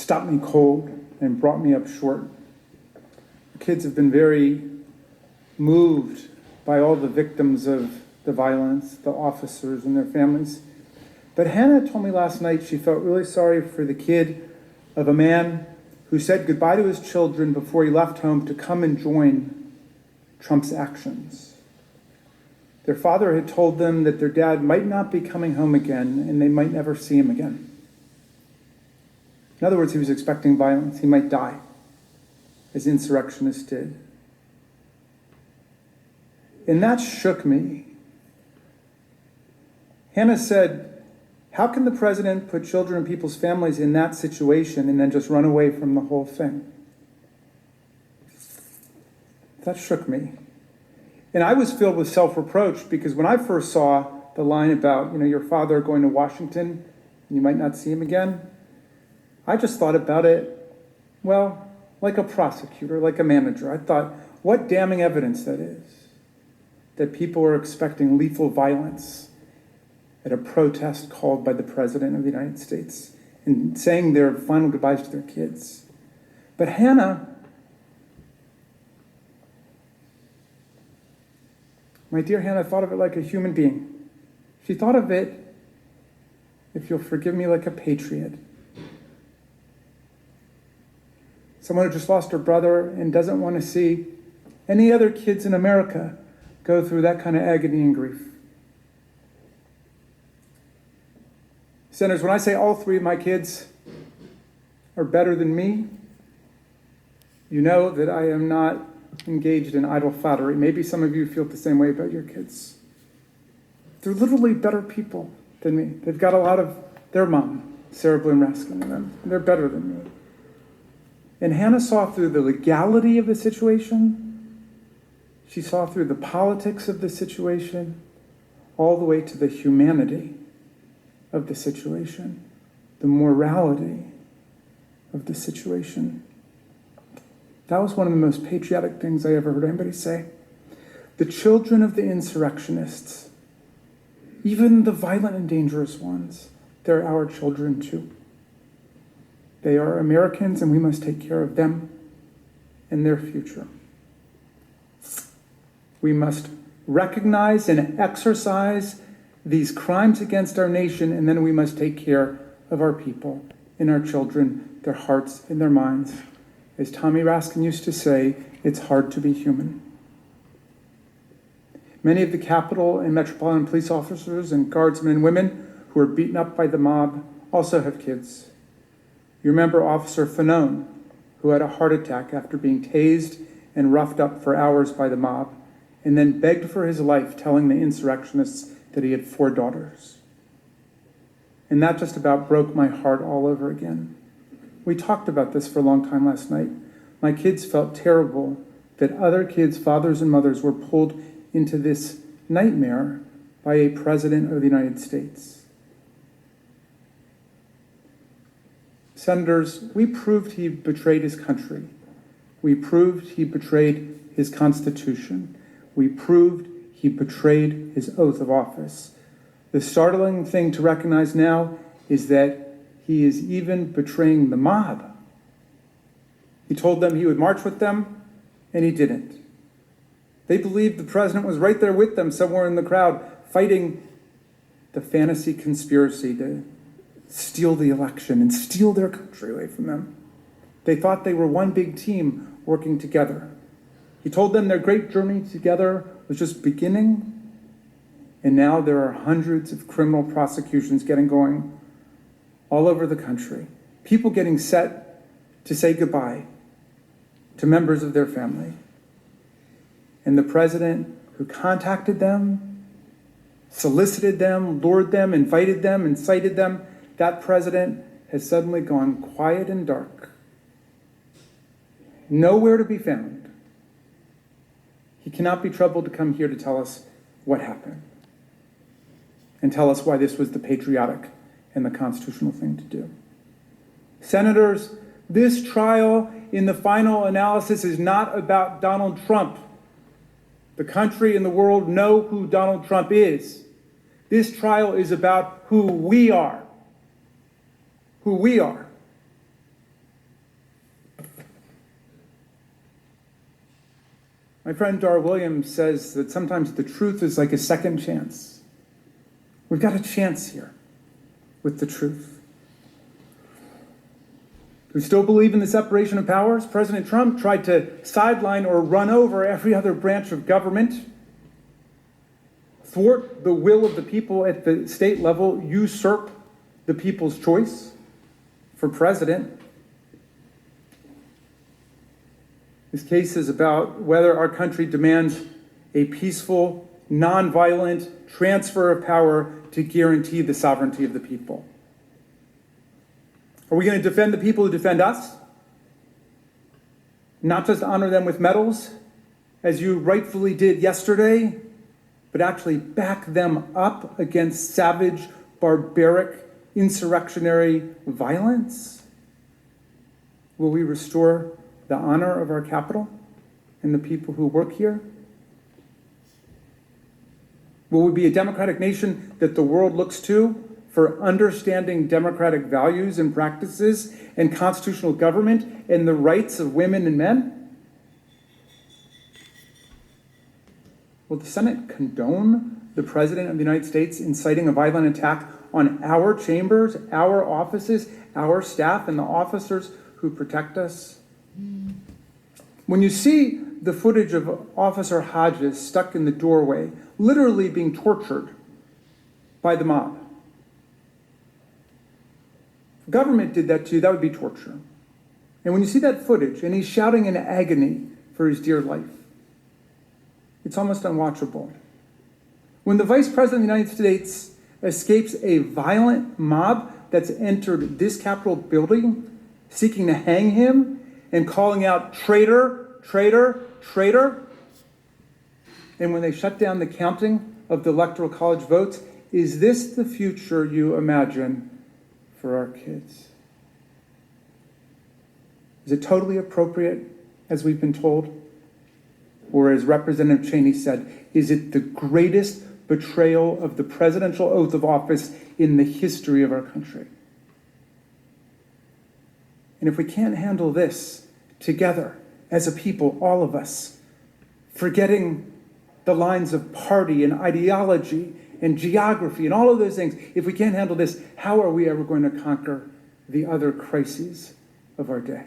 stopped me cold and brought me up short. The kids have been very moved by all the victims of the violence, the officers and their families. But Hannah told me last night she felt really sorry for the kid of a man who said goodbye to his children before he left home to come and join Trump's actions. Their father had told them that their dad might not be coming home again and they might never see him again. In other words, he was expecting violence. He might die, as insurrectionists did. And that shook me. Hannah said, how can the president put children and people's families in that situation and then just run away from the whole thing? That shook me. And I was filled with self-reproach because when I first saw the line about, your father going to Washington, and you might not see him again, I just thought about it, well, like a prosecutor, like a manager. I thought, what damning evidence that is, that people are expecting lethal violence at a protest called by the President of the United States and saying their final goodbyes to their kids. But Hannah, my dear Hannah, thought of it like a human being. She thought of it, if you'll forgive me, like a patriot. Someone who just lost her brother and doesn't want to see any other kids in America go through that kind of agony and grief. Senators, when I say all three of my kids are better than me, you know that I am not engaged in idle flattery. Maybe some of you feel the same way about your kids. They're literally better people than me. They've got a lot of their mom, Sarah Bloom Raskin, in them. They're better than me. And Hannah saw through the legality of the situation. She saw through the politics of the situation, all the way to the humanity of the situation, the morality of the situation. That was one of the most patriotic things I ever heard anybody say. The children of the insurrectionists, even the violent and dangerous ones, they're our children too. They are Americans, and we must take care of them and their future. We must recognize and exercise these crimes against our nation, and then we must take care of our people and our children, their hearts and their minds. As Tommy Raskin used to say, it's hard to be human. Many of the Capitol and Metropolitan police officers and guardsmen and women who were beaten up by the mob also have kids. You remember Officer Fanone, who had a heart attack after being tased and roughed up for hours by the mob, and then begged for his life, telling the insurrectionists that he had 4 daughters. And that just about broke my heart all over again. We talked about this for a long time last night. My kids felt terrible that other kids' fathers and mothers were pulled into this nightmare by a president of the United States. Senators, we proved he betrayed his country. We proved he betrayed his Constitution. We proved he betrayed his oath of office. The startling thing to recognize now is that he is even betraying the mob. He told them he would march with them, and he didn't. They believed the president was right there with them somewhere in the crowd, fighting the fantasy conspiracy to steal the election and steal their country away from them. They thought they were one big team working together. He told them their great journey together was just beginning, and now there are hundreds of criminal prosecutions getting going all over the country. People getting set to say goodbye to members of their family. And the president who contacted them, solicited them, lured them, invited them, incited them, that president has suddenly gone quiet and dark. Nowhere to be found. He cannot be troubled to come here to tell us what happened and tell us why this was the patriotic and the constitutional thing to do. Senators, this trial in the final analysis is not about Donald Trump. The country and the world know who Donald Trump is. This trial is about who we are. Who we are. My friend Dar Williams says that sometimes the truth is like a second chance. We've got a chance here with the truth. We still believe in the separation of powers. President Trump tried to sideline or run over every other branch of government, thwart the will of the people at the state level, usurp the people's choice for president. This case is about whether our country demands a peaceful, nonviolent transfer of power to guarantee the sovereignty of the people. Are we going to defend the people who defend us? Not just honor them with medals, as you rightfully did yesterday, but actually back them up against savage, barbaric, insurrectionary violence? Will we restore the honor of our capital and the people who work here? Will we be a democratic nation that the world looks to for understanding democratic values and practices and constitutional government and the rights of women and men? Will the Senate condone the President of the United States inciting a violent attack on our chambers, our offices, our staff, and the officers who protect us? When you see the footage of Officer Hodges stuck in the doorway, literally being tortured by the mob, if government did that to you, that would be torture. And when you see that footage and he's shouting in agony for his dear life, it's almost unwatchable. When the Vice President of the United States escapes a violent mob that's entered this Capitol building, seeking to hang him and calling out traitor, traitor, traitor, and when they shut down the counting of the Electoral College votes, is this the future you imagine for our kids? Is it totally appropriate, as we've been told? Or as Representative Cheney said, is it the greatest betrayal of the presidential oath of office in the history of our country? And if we can't handle this together as a people, all of us, forgetting the lines of party and ideology and geography and all of those things, if we can't handle this, how are we ever going to conquer the other crises of our day?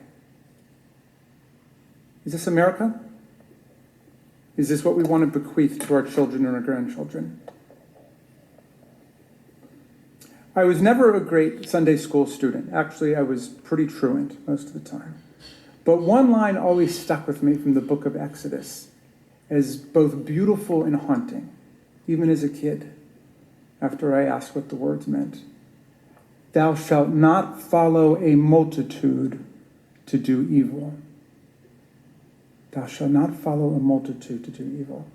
Is this America? Is this what we want to bequeath to our children and our grandchildren? I was never a great Sunday school student. Actually, I was pretty truant most of the time. But one line always stuck with me from the book of Exodus as both beautiful and haunting, even as a kid, after I asked what the words meant. Thou shalt not follow a multitude to do evil. Thou shalt not follow a multitude to do evil.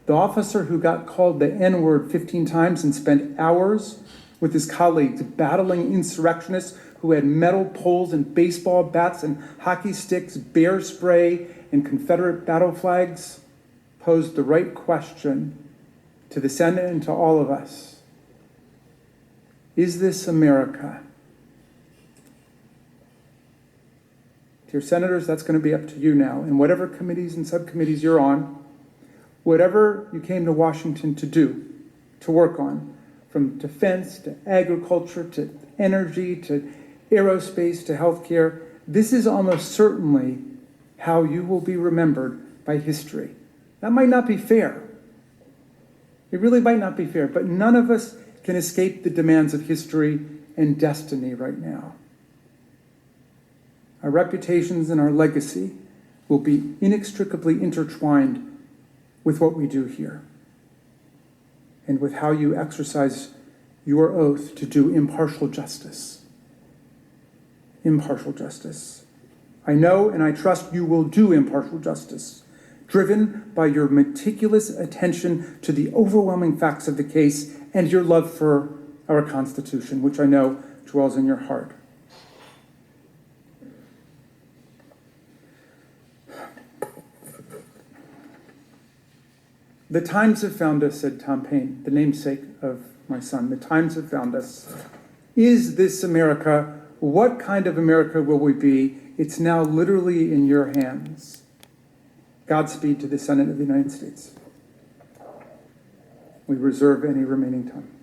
The officer who got called the N-word 15 times and spent hours with his colleagues battling insurrectionists who had metal poles and baseball bats and hockey sticks, bear spray, and Confederate battle flags posed the right question to the Senate and to all of us. Is this America? Dear senators, that's going to be up to you now. In whatever committees and subcommittees you're on, whatever you came to Washington to do, to work on, from defense to agriculture to energy to aerospace to healthcare, this is almost certainly how you will be remembered by history. That might not be fair. It really might not be fair, but none of us can escape the demands of history and destiny right now. Our reputations and our legacy will be inextricably intertwined with what we do here and with how you exercise your oath to do impartial justice. Impartial justice. I know and I trust you will do impartial justice, driven by your meticulous attention to the overwhelming facts of the case and your love for our Constitution, which I know dwells in your heart. The times have found us, said Tom Paine, the namesake of my son. The times have found us. Is this America? What kind of America will we be? It's now literally in your hands. Godspeed to the Senate of the United States. We reserve any remaining time.